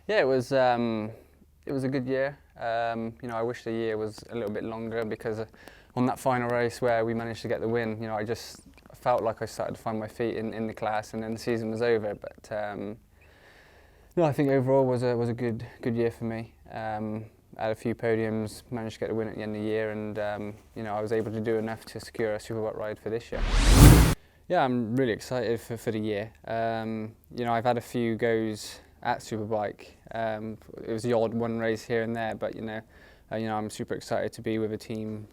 Yeah, it was a good year. I wish the year was a little bit longer because on that final race where we managed to get the win, I just felt like I started to find my feet in the class, and then the season was over. But no, I think overall was a good year for me. I had a few podiums, managed to get the win at the end of the year, and I was able to do enough to secure a Superbike ride for this year. Yeah, I'm really excited for the year. I've had a few goes at Superbike. It was the odd one race here and there, but I'm super excited to be with a team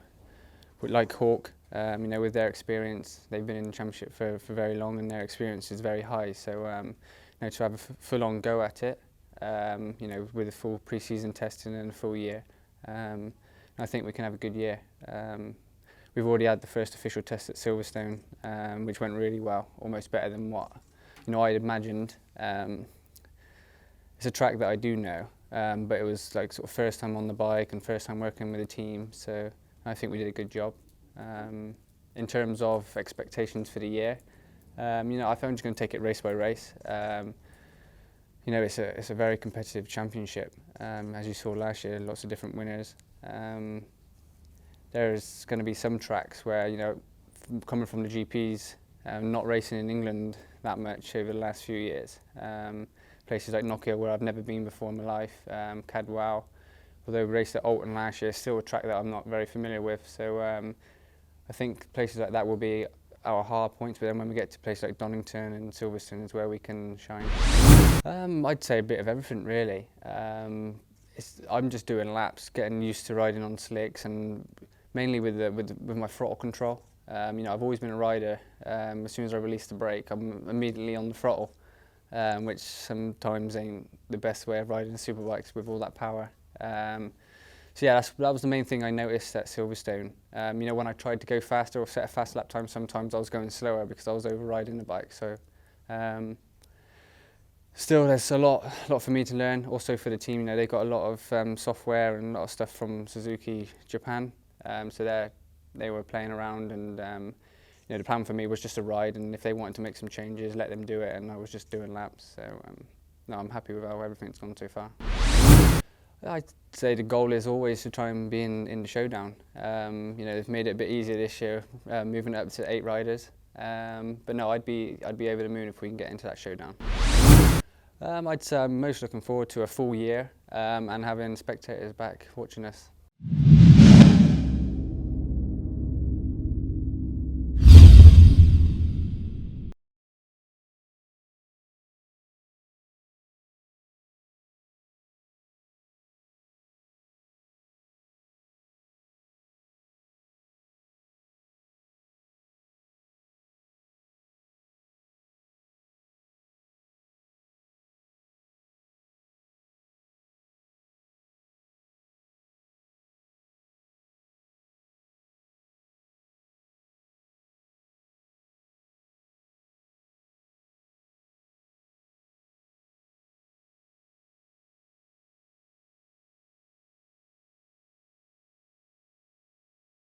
like Hawk. With their experience, they've been in the championship for very long, and their experience is very high. So to have a full-on go at it, with a full pre-season testing and a full year, I think we can have a good year. We've already had the first official test at Silverstone, which went really well, almost better than what I'd imagined. It's a track that I do know, but it was like sort of first time on the bike and first time working with a team, so I think we did a good job. In terms of expectations for the year, I think I'm just going to take it race by race. It's a very competitive championship. As you saw last year, lots of different winners. There's going to be some tracks where, coming from the GPs, not racing in England that much over the last few years. Places like Nokia, where I've never been before in my life, Cadwell, although we raced at Oulton last year, still a track that I'm not very familiar with. So I think places like that will be our hard points, but then when we get to places like Donington and Silverstone is where we can shine. I'd say a bit of everything really. I'm just doing laps, getting used to riding on slicks, and mainly with my throttle control. I've always been a rider. As soon as I release the brake, I'm immediately on the throttle, which sometimes ain't the best way of riding superbikes with all that power. So yeah, that was the main thing I noticed at Silverstone. When I tried to go faster or set a fast lap time, sometimes I was going slower because I was overriding the bike. So still, there's a lot for me to learn. Also for the team, they've got a lot of software and a lot of stuff from Suzuki Japan. So they were playing around, and the plan for me was just to ride, and if they wanted to make some changes, let them do it, and I was just doing laps. So no, I'm happy with how everything's gone so far. I'd say the goal is always to try and be in the showdown. They've made it a bit easier this year, moving it up to 8 riders. But no, I'd be over the moon if we can get into that showdown. I'd say I'm most looking forward to a full year and having spectators back watching us.